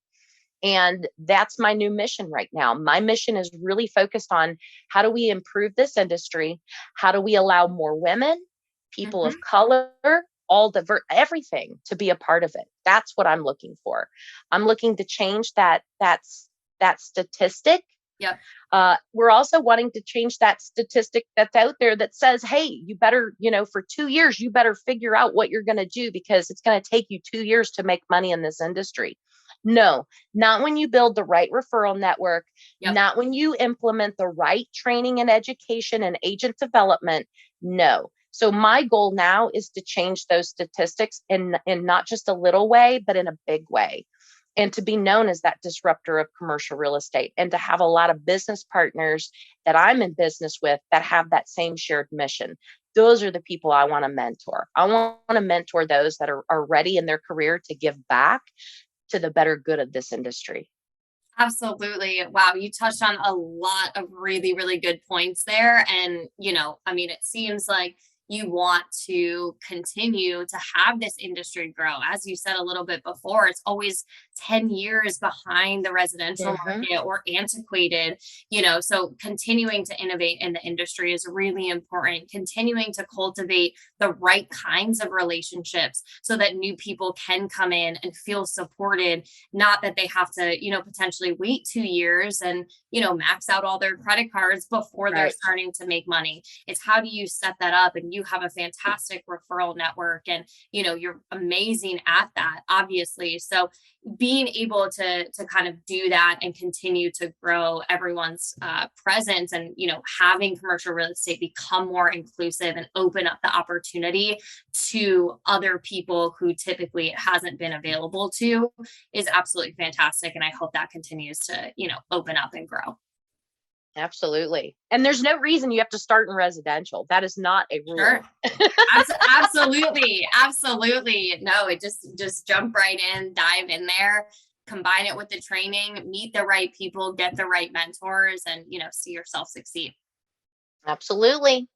And that's my new mission right now. My mission is really focused on how do we improve this industry? How do we allow more women, people of color, everything to be a part of it? That's what I'm looking for. I'm looking to change that statistic. We're also wanting to change that statistic that's out there that says, hey, you better, for 2 years, you better figure out what you're going to do, because it's going to take you 2 years to make money in this industry. No, not when you build the right referral network, not when you implement the right training and education and agent development. No. So my goal now is to change those statistics in not just a little way, but in a big way, and to be known as that disruptor of commercial real estate, and to have a lot of business partners that I'm in business with that have that same shared mission. Those are the people I want to mentor. I want to mentor those that are ready in their career to give back to the better good of this industry. Absolutely. Wow. You touched on a lot of really, really good points there. And, it seems like you want to continue to have this industry grow. As you said a little bit before, it's always 10 years behind the residential market or antiquated, so continuing to innovate in the industry is really important. Continuing to cultivate the right kinds of relationships so that new people can come in and feel supported, not that they have to, potentially wait 2 years and, max out all their credit cards before they're starting to make money. It's how do you set that up? And you have a fantastic referral network, and, you're amazing at that, obviously. So being able to kind of do that and continue to grow everyone's presence, and having commercial real estate become more inclusive and open up the opportunity to other people who typically it hasn't been available to, is absolutely fantastic. And I hope that continues to open up and grow. Absolutely. And there's no reason you have to start in residential. That is not a rule. Sure. Absolutely. Absolutely. No, it just jump right in, dive in there, combine it with the training, meet the right people, get the right mentors, and, see yourself succeed. Absolutely.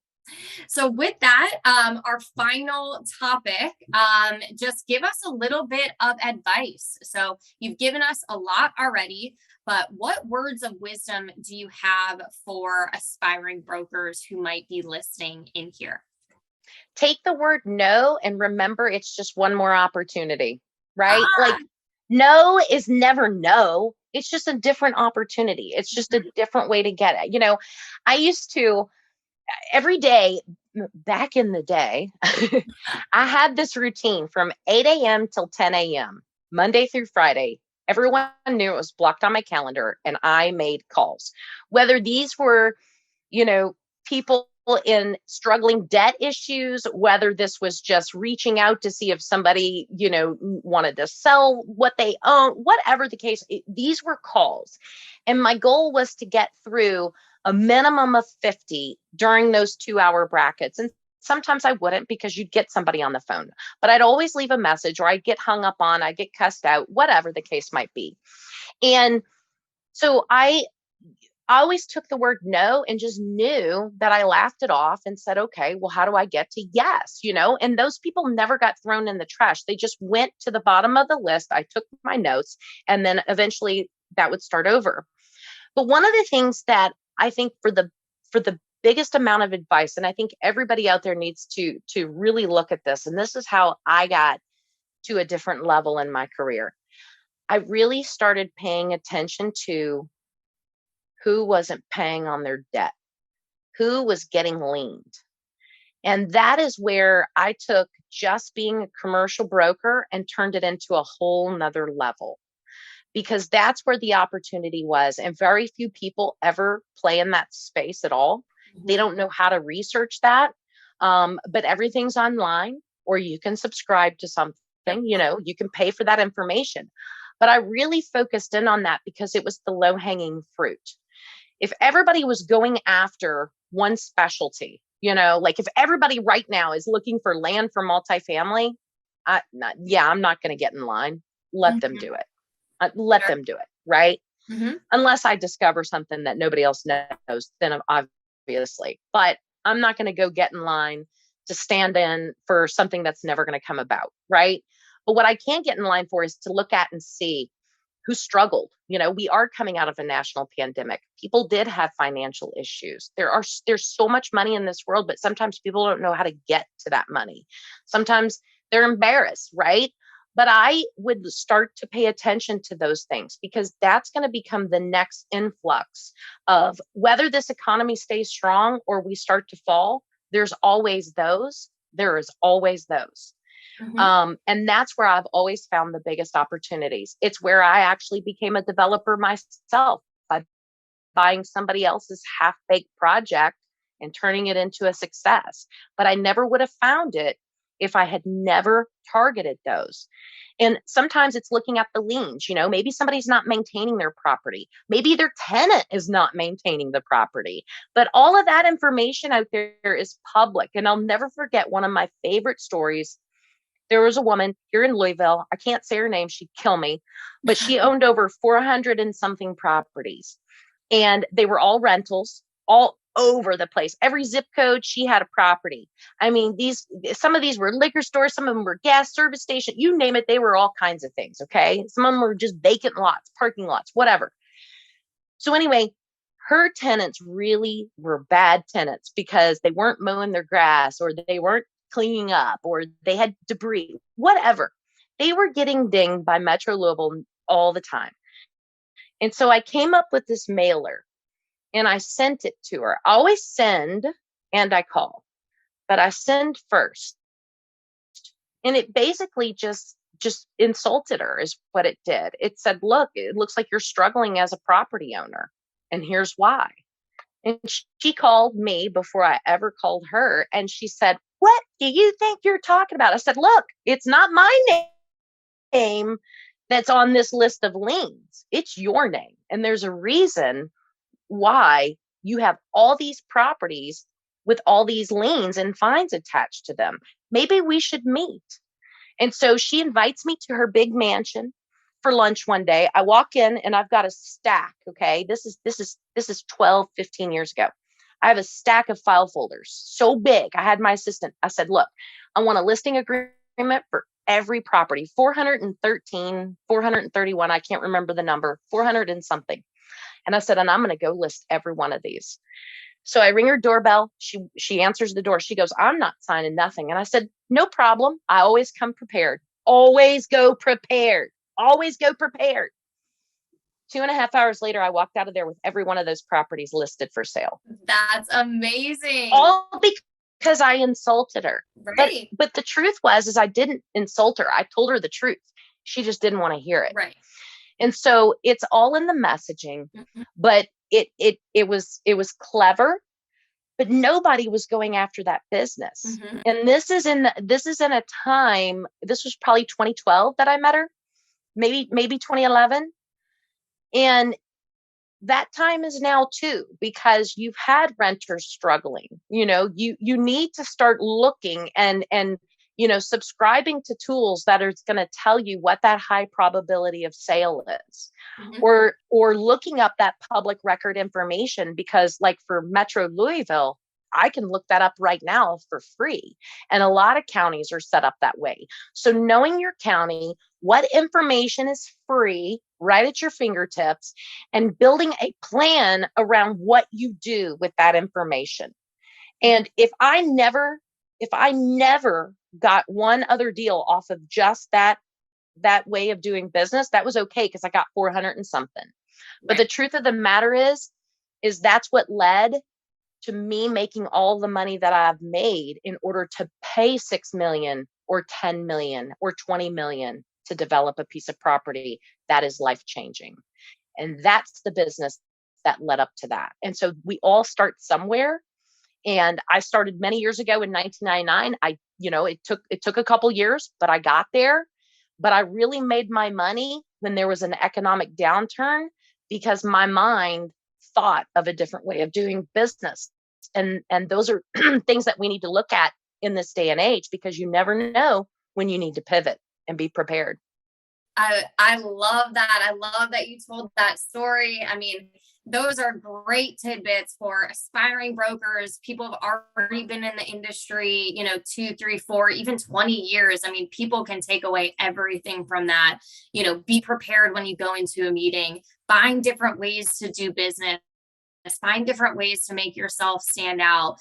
So with that, our final topic, just give us a little bit of advice. So you've given us a lot already, but what words of wisdom do you have for aspiring brokers who might be listening in here? Take the word no and remember it's just one more opportunity, right? Like no is never no. It's just a different opportunity. It's just a different way to get it. I used to every day back in the day, I had this routine from 8 a.m. till 10 a.m., Monday through Friday. Everyone knew it was blocked on my calendar, and I made calls. Whether these were, people in struggling debt issues, whether this was just reaching out to see if somebody, wanted to sell what they own, whatever the case, these were calls. And my goal was to get through a minimum of 50 during those 2-hour brackets. And sometimes I wouldn't, because you'd get somebody on the phone, but I'd always leave a message, or I'd get hung up on, I'd get cussed out, whatever the case might be. And so I always took the word no and just knew that I laughed it off and said, okay, well, how do I get to yes? And those people never got thrown in the trash. They just went to the bottom of the list. I took my notes, and then eventually that would start over. But one of the things that I think for the biggest amount of advice, and I think everybody out there needs to really look at this, and this is how I got to a different level in my career. I really started paying attention to who wasn't paying on their debt, who was getting liened. And that is where I took just being a commercial broker and turned it into a whole nother level, because that's where the opportunity was. And very few people ever play in that space at all. They don't know how to research that. But everything's online, or you can subscribe to something, you can pay for that information. But I really focused in on that because it was the low-hanging fruit. If everybody was going after one specialty, like if everybody right now is looking for land for multifamily, I'm not going to get in line. Let them do it. Let them do it. Right. Unless I discover something that nobody else knows, then obviously, but I'm not going to go get in line to stand in for something that's never going to come about. Right. But what I can get in line for is to look at and see who struggled. We are coming out of a national pandemic. People did have financial issues. There's so much money in this world, but sometimes people don't know how to get to that money. Sometimes they're embarrassed, right? But I would start to pay attention to those things, because that's going to become the next influx of whether this economy stays strong or we start to fall. There's always those. There is always those. And that's where I've always found the biggest opportunities. It's where I actually became a developer myself by buying somebody else's half-baked project and turning it into a success. But I never would have found it if I had never targeted those. And sometimes it's looking at the liens. Maybe somebody's not maintaining their property. Maybe their tenant is not maintaining the property. But all of that information out there is public. And I'll never forget one of my favorite stories. There was a woman here in Louisville. I can't say her name. She'd kill me, but she owned over 400 and something properties, and they were all rentals all over the place. Every zip code, she had a property. I mean, some of these were liquor stores. Some of them were gas service station, you name it. They were all kinds of things. Okay. Some of them were just vacant lots, parking lots, whatever. So anyway, her tenants really were bad tenants because they weren't mowing their grass, or they weren't cleaning up, or they had debris, whatever. They were getting dinged by Metro Louisville all the time. And so I came up with this mailer and I sent it to her. I always send and I call, but I send first. And it basically just insulted her is what it did. It said, look, it looks like you're struggling as a property owner, and here's why. And she called me before I ever called her. And she said, what do you think you're talking about? I said, look, it's not my name that's on this list of liens. It's your name. And there's a reason why you have all these properties with all these liens and fines attached to them. Maybe we should meet. And so she invites me to her big mansion for lunch one day. I walk in and I've got a stack. Okay. This is 12, 15 years ago. I have a stack of file folders so big. I had my assistant. I said, look, I want a listing agreement for every property, 413, 431. I can't remember the number, 400 and something. And I said, and I'm going to go list every one of these. So I ring her doorbell. She answers the door. She goes, I'm not signing nothing. And I said, no problem. I always come prepared. Always go prepared. Always go prepared. 2.5 hours later, I walked out of there with every one of those properties listed for sale. That's amazing. All because I insulted her. Right. But the truth is I didn't insult her. I told her the truth. She just didn't want to hear it. Right. And so it's all in the messaging, but it was clever, but nobody was going after that business. And this is in a time, this was probably 2012 that I met her, maybe 2011. And that time is now too, because you've had renters struggling. You need to start looking and subscribing to tools that are going to tell you what that high probability of sale is, or looking up that public record information, because like for Metro Louisville, I can look that up right now for free. And a lot of counties are set up that way. So knowing your county, what information is free right at your fingertips, and building a plan around what you do with that information. And if I never got one other deal off of just that way of doing business, that was okay, because I got 400 and something. But the truth of the matter is that's what led to me making all the money that I've made in order to pay $6 million or 10 million or 20 million to develop a piece of property that is life-changing. And that's the business that led up to that. And so we all start somewhere. And I started many years ago in 1999. It took a couple years, but I got there. But I really made my money when there was an economic downturn, because my mind thought of a different way of doing business. And those are things that we need to look at in this day and age, because you never know when you need to pivot and be prepared. I love that. I love that you told that story. I mean, those are great tidbits for aspiring brokers, people who've already been in the industry, 2, 3, 4, even 20 years. I mean, people can take away everything from that. Be prepared when you go into a meeting, find different ways to do business, find different ways to make yourself stand out,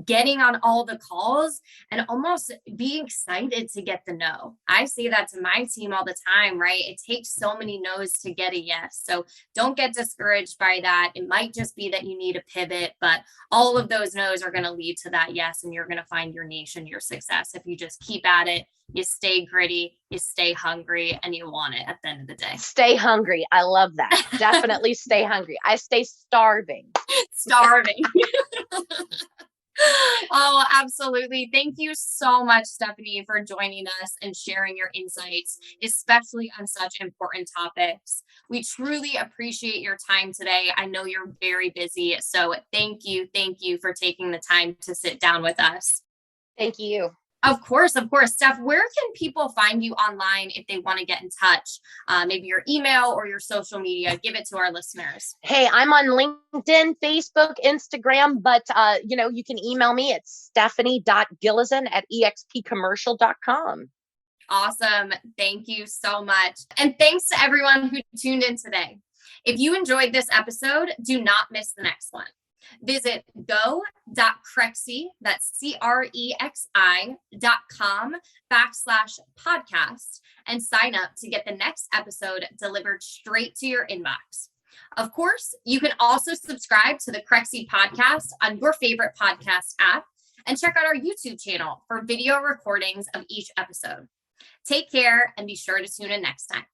getting on all the calls, and almost be excited to get the no. I say that to my team all the time, right? It takes so many no's to get a yes. So don't get discouraged by that. It might just be that you need a pivot, but all of those no's are going to lead to that yes, and you're going to find your niche and your success if you just keep at it. You stay gritty, you stay hungry, and you want it at the end of the day. Stay hungry. I love that. Definitely stay hungry. I stay starving. Starving. Oh, absolutely. Thank you so much, Stephanie, for joining us and sharing your insights, especially on such important topics. We truly appreciate your time today. I know you're very busy, so thank you for taking the time to sit down with us. Thank you. Of course. Steph, where can people find you online if they want to get in touch? Maybe your email or your social media. Give it to our listeners. Hey, I'm on LinkedIn, Facebook, Instagram, but you can email me at stephanie.gilezan@expcommercial.com. Awesome. Thank you so much. And thanks to everyone who tuned in today. If you enjoyed this episode, do not miss the next one. Visit go.crexi, that's CREXI.com/podcast, and sign up to get the next episode delivered straight to your inbox. Of course, you can also subscribe to the Crexi Podcast on your favorite podcast app, and check out our YouTube channel for video recordings of each episode. Take care and be sure to tune in next time.